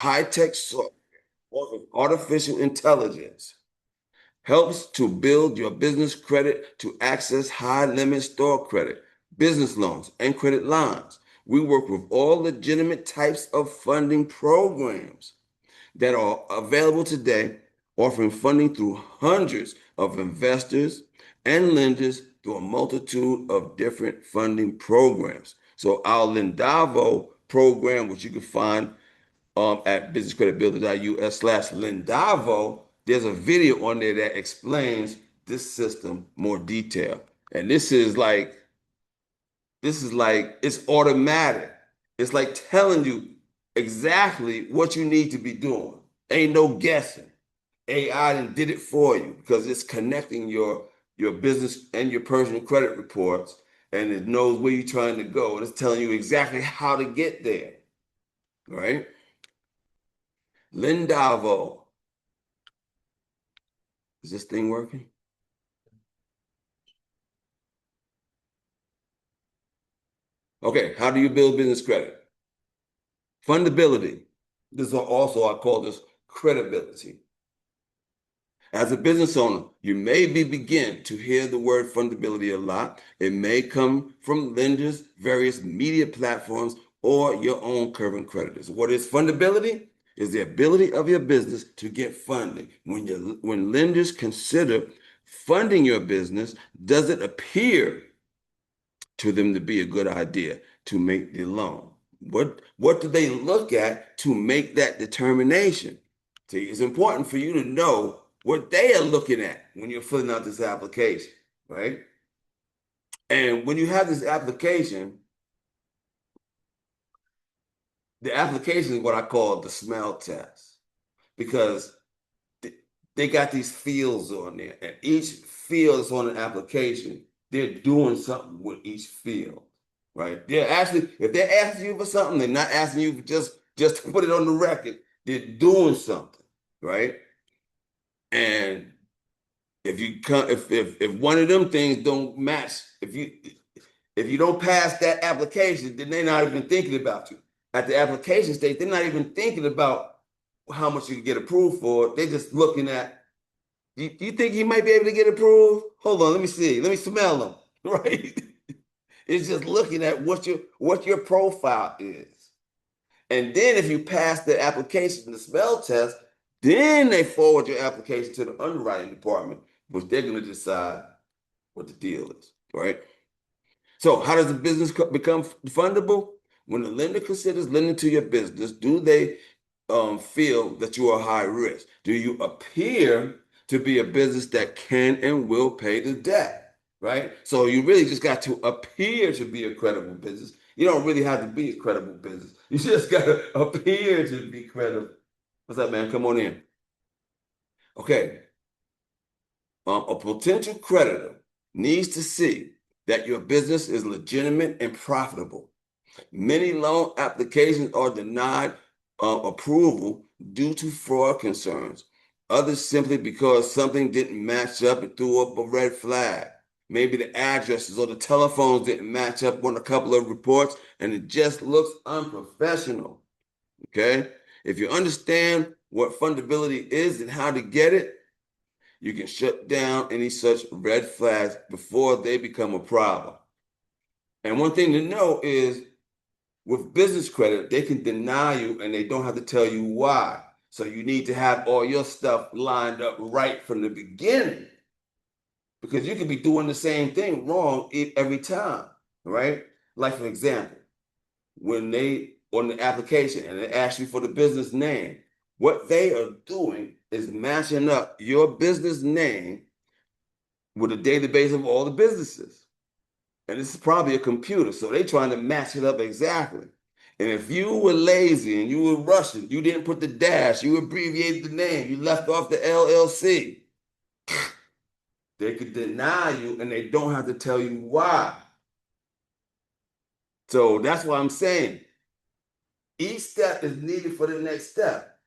high-tech software with artificial intelligence helps to build your business credit to access high-limit store credit, business loans, and credit lines. We work with all legitimate types of funding programs that are available today, offering funding through hundreds of investors and lenders through a multitude of different funding programs. So our Lendavo program, which you can find at businesscreditbuilder.us/Lendavo, there's a video on there that explains this system more detail. And this is like it's automatic. It's like telling you exactly what you need to be doing. Ain't no guessing. AI did it for you because it's connecting your business and your personal credit reports, and it knows where you're trying to go, and it's telling you exactly how to get there. Right? Lendavo. Is this thing working? Okay, how do you build business credit? Fundability. This is also, I call this credibility. As a business owner, you may begin to hear the word fundability a lot. It may come from lenders, various media platforms, or your own current creditors. What is fundability? Is the ability of your business to get funding. When lenders consider funding your business, does it appear to them to be a good idea to make the loan? What do they look at to make that determination? See, it's important for you to know what they are looking at when you're filling out this application, right? And when you have this application, the application is what I call the smell test, because they got these fields on there, and each field is on an application. They're doing something with each field, right? They're actually, if they're asking you for something, they're not asking you for just to put it on the record. They're doing something, right? And if one of them things don't match, if you don't pass that application, then they're not even thinking about you. At the application stage, they're not even thinking about how much you can get approved for. They're just looking at, you think he might be able to get approved? Hold on, let me see. Let me smell him. Right? It's just looking at what your profile is. And then if you pass the application, the smell test, then they forward your application to the underwriting department, which they're going to decide what the deal is, right? So how does the business become fundable? When the lender considers lending to your business, do they feel that you are high risk? Do you appear to be a business that can and will pay the debt, right? So you really just got to appear to be a credible business. You don't really have to be a credible business. You just got to appear to be credible. What's up, man? Come on in. Okay. A potential creditor needs to see that your business is legitimate and profitable. Many loan applications are denied approval due to fraud concerns. Others simply because something didn't match up and threw up a red flag. Maybe the addresses or the telephones didn't match up on a couple of reports, and it just looks unprofessional. Okay? If you understand what fundability is and how to get it, you can shut down any such red flags before they become a problem. And one thing to know is, with business credit, they can deny you and they don't have to tell you why. So you need to have all your stuff lined up right from the beginning, because you could be doing the same thing wrong every time, right? Like, for example, when they on the application and they ask you for the business name, what they are doing is matching up your business name with a database of all the businesses. And this is probably a computer, so they're trying to match it up exactly. And if you were lazy and you were rushing, you didn't put the dash, you abbreviated the name, you left off the LLC, they could deny you and they don't have to tell you why. So that's why I'm saying each step is needed for the next step.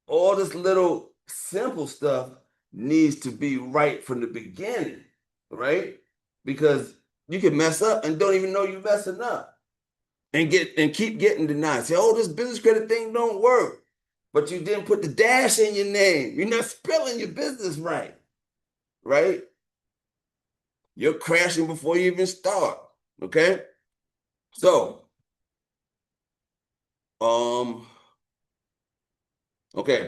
All this little simple stuff needs to be right from the beginning, right? Because you can mess up and don't even know you're messing up and keep getting denied. Say, oh, this business credit thing don't work. but you didn't put the dash in your name. You're not spelling your business right, right? You're crashing before you even start, okay? So, okay,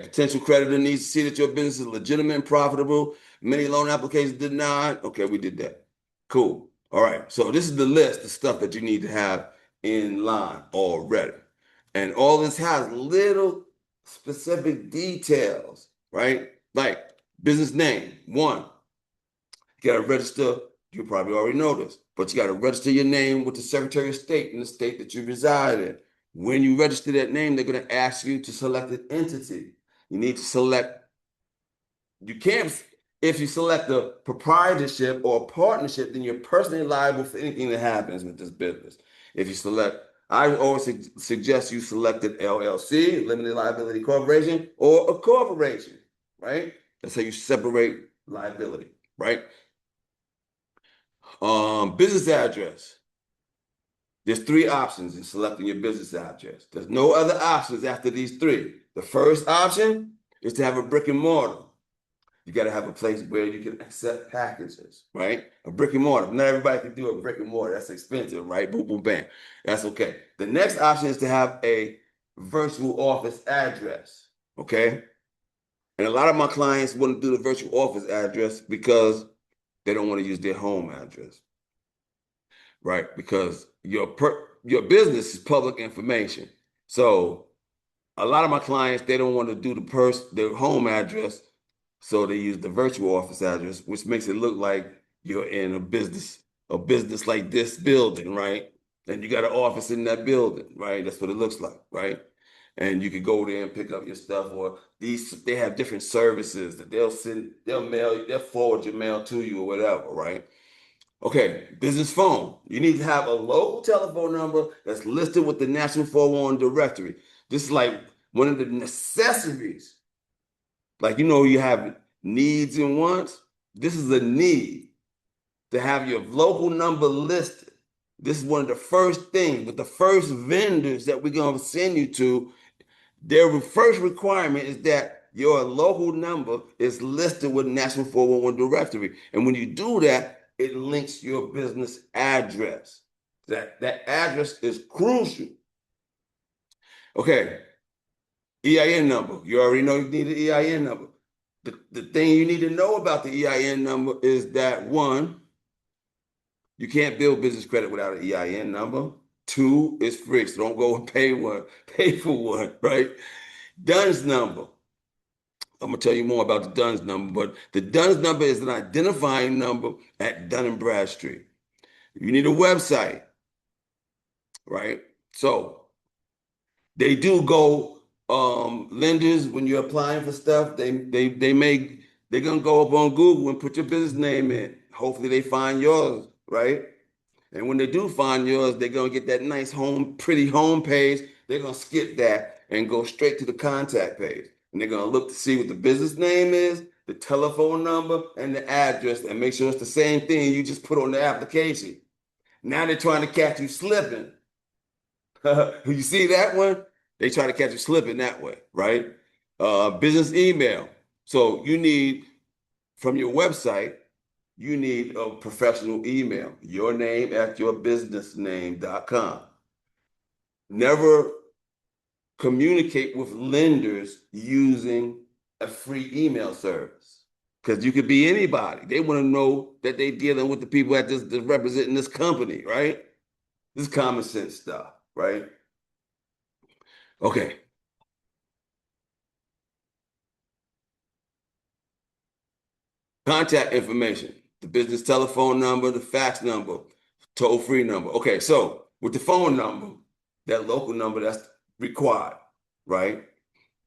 potential creditor needs to see that your business is legitimate and profitable. Many loan applications denied. Okay, we did that. Cool. All right. So this is the list of stuff that you need to have in line already. And all this has little specific details, right? Like business name, one, you got to register. You probably already know this, but you got to register your name with the Secretary of State in the state that you reside in. When you register that name, they're going to ask you to select an entity. You need to select, you can't, if you select a proprietorship or a partnership, then you're personally liable for anything that happens with this business. If you select, I always suggest you select an LLC, limited liability corporation, or a corporation, right? That's how you separate liability, right? Business address. There's three options in selecting your business address. There's no other options after these three. The first option is to have a brick and mortar. You got to have a place where you can accept packages, right? A brick and mortar. Not everybody can do a brick and mortar. That's expensive, right? Boom, boom, bam. That's okay. The next option is to have a virtual office address, okay? And a lot of my clients want to do the virtual office address because they don't want to use their home address, right? Because your business is public information. So a lot of my clients, they don't want to do their home address, so they use the virtual office address, which makes it look like you're in a business like this building, right? And you got an office in that building, right? That's what it looks like, right? And you could go there and pick up your stuff, or they have different services that they'll forward your mail to you or whatever, right? Okay, business phone. You need to have a local telephone number that's listed with the National 411 directory. This is like one of the necessities. Like, you have needs and wants. This is a need to have your local number listed. This is one of the first things, with the first vendors that we're going to send you to. Their first requirement is that your local number is listed with National 411 directory. And when you do that, it links your business address. That address is crucial. Okay, EIN number. You already know you need an EIN number. The thing you need to know about the EIN number is that, one, you can't build business credit without an EIN number. Two, it's free, so don't go and pay for one, right? DUNS number. I'm gonna tell you more about the DUNS number, but the DUNS number is an identifying number at Dun & Bradstreet. You need a website, right? So they do go, lenders, when you're applying for stuff, they're gonna go up on Google and put your business name in. Hopefully they find yours, right? And when they do find yours, they're gonna get that nice pretty home page. They're gonna skip that and go straight to the contact page. And they're gonna look to see what the business name is, the telephone number, and the address, and make sure it's the same thing you just put on the application. Now they're trying to catch you slipping. You see that one? They try to catch you slipping that way, right? Business email. So from your website, you need a professional email, your name at yourbusinessname.com. Never communicate with lenders using a free email service, because you could be anybody. They want to know that they're dealing with the people that's representing this company, right? This is common sense stuff, right? Okay. Contact information, the business telephone number, the fax number, toll-free number. Okay, so with the phone number, that local number, that's required, right?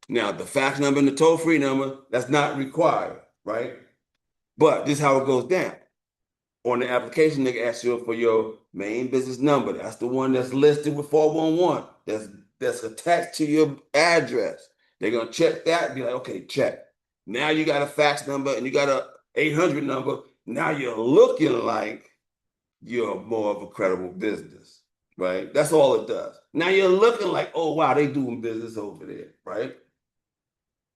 Now, the fax number and the toll-free number, that's not required, right? But this is how it goes down. On the application, they ask you for your main business number. That's the one that's listed with 411. That's attached to your address. They're gonna check that and be like, okay, check. Now you got a fax number and you got a 800 number. Now you're looking like you're more of a credible business, right? That's all it does. Now you're looking like, oh wow, they doing business over there, right?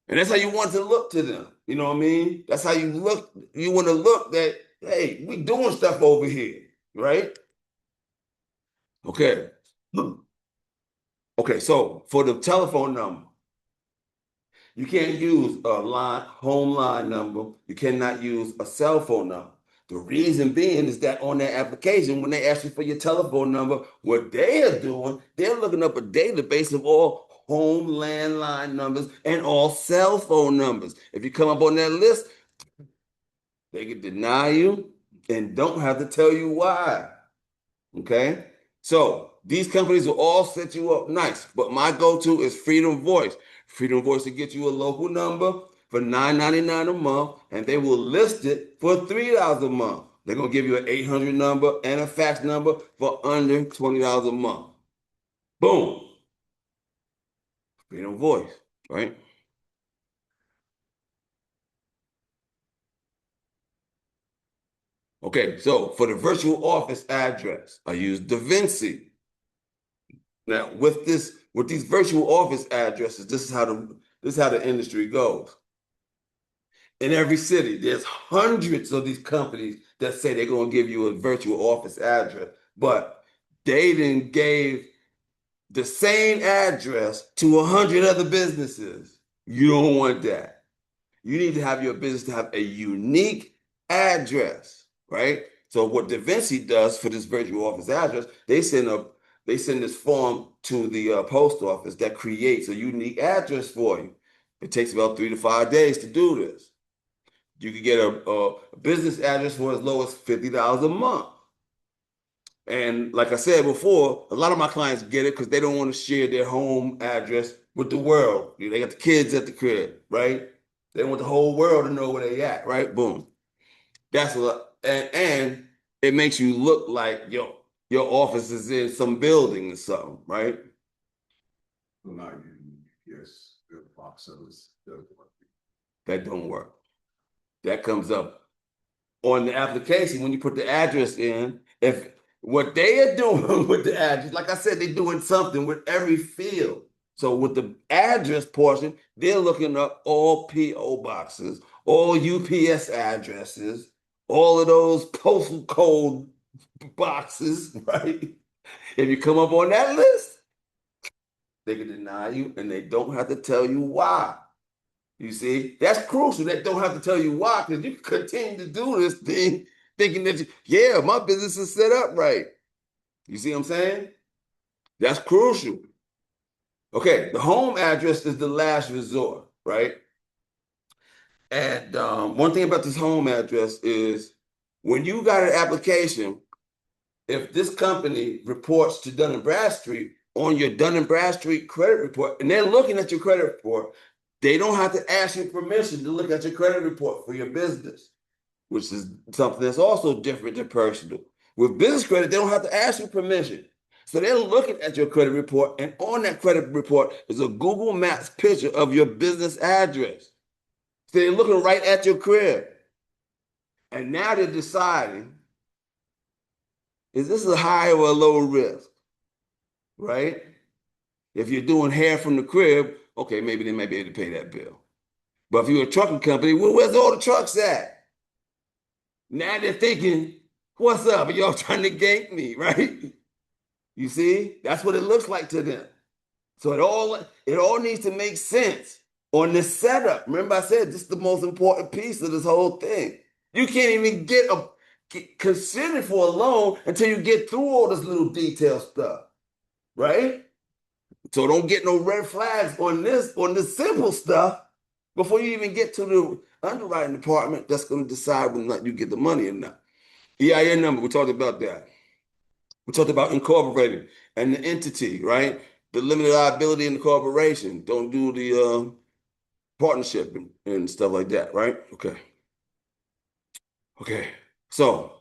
And that's how you want to look to them. You know what I mean? That's how you look. You want to look that, hey, we doing stuff over here, right? Okay. Okay, so for the telephone number, you can't use a home line number. You cannot use a cell phone number. The reason being is that on that application, when they ask you for your telephone number, what they are doing, they're looking up a database of all home landline numbers and all cell phone numbers. If you come up on that list, they can deny you and don't have to tell you why. Okay? So these companies will all set you up nice, but my go-to is Freedom Voice. Freedom Voice will get you a local number for $9.99 a month, and they will list it for $3 a month. They're gonna give you an 800 number and a fax number for under $20 a month. Boom. Freedom Voice, right? Okay, so for the virtual office address, I use DaVinci. Now, with these virtual office addresses, this is how the industry goes. In every city, there's hundreds of these companies that say they're going to give you a virtual office address, but they then gave the same address to 100 other businesses. You don't want that. You need to have your business to have a unique address, right? So what DaVinci does for this virtual office address, they send this form to the post office that creates a unique address for you. It takes about 3 to 5 days to do this. You can get a business address for as low as $50 a month. And like I said before, a lot of my clients get it because they don't want to share their home address with the world. They got the kids at the crib, right? They want the whole world to know where they at, right? Boom. That's a lot. And it makes you look like your office is in some building or something, right? Well, not using UPS boxes. That don't work. That comes up on the application when you put the address in. If what they are doing with the address, like I said, they're doing something with every field. So with the address portion, they're looking up all PO boxes, all UPS addresses, all of those postal code boxes, right? If you come up on that list, they can deny you and they don't have to tell you why. You see, that's crucial. They don't have to tell you why, because you can continue to do this thing thinking that, yeah, my business is set up right. You see what I'm saying? That's crucial. Okay, the home address is the last resort, right? And one thing about this home address is when you got an application, if this company reports to Dun& Bradstreet on your Dun & Bradstreet credit report, and they're looking at your credit report, they don't have to ask you permission to look at your credit report for your business, which is something that's also different than personal. With business credit, they don't have to ask you permission. So they're looking at your credit report, and on that credit report is a Google Maps picture of your business address. So they're looking right at your crib. And now they're deciding, is this a high or a low risk? Right? If you're doing hair from the crib, okay, maybe they might be able to pay that bill. But if you're a trucking company, well, where's all the trucks at? Now they're thinking, what's up? Are y'all trying to gank me, right? You see? That's what it looks like to them. So it all needs to make sense on this setup. Remember I said this is the most important piece of this whole thing. You can't even get considered for a loan until you get through all this little detail stuff, right? So don't get no red flags on this simple stuff before you even get to the underwriting department that's going to decide whether or not you get the money or not. EIN number, we talked about that. We talked about incorporating and the entity, right? The limited liability in the corporation. Don't do the partnership and stuff like that, right? Okay. Okay. So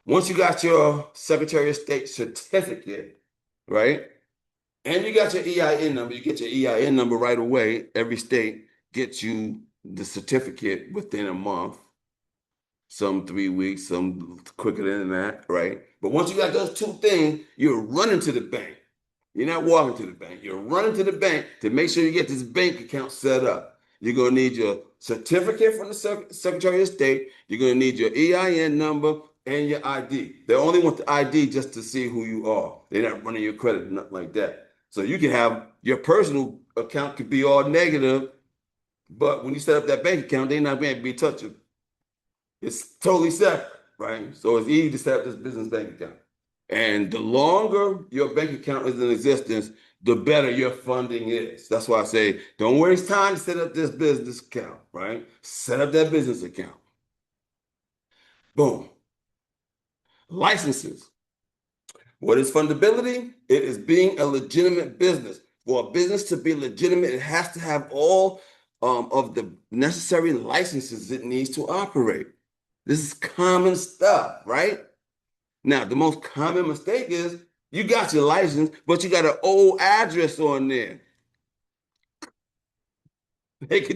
once you got your Secretary of State certificate, right? And you got your EIN number, you get your EIN number right away. Every state gets you the certificate within a month, some 3 weeks, some quicker than that, right? But once you got those two things, you're running to the bank. You're not walking to the bank. You're running to the bank to make sure you get this bank account set up. You're going to need your certificate from the Secretary of State. You're going to need your EIN number and your ID. They only want the ID just to see who you are. They're not running your credit or nothing like that. So you can have your personal account could be all negative, but when you set up that bank account, they're not going to be touching. It's totally separate, right? So it's easy to set up this business bank account. And the longer your bank account is in existence, the better your funding is. That's why I say, don't waste time to set up this business account, right? Set up that business account. Boom. Licenses. What is fundability? It is being a legitimate business. For a business to be legitimate, it has to have all of the necessary licenses it needs to operate. This is common stuff, right? Now, the most common mistake is you got your license, but you got an old address on there. They could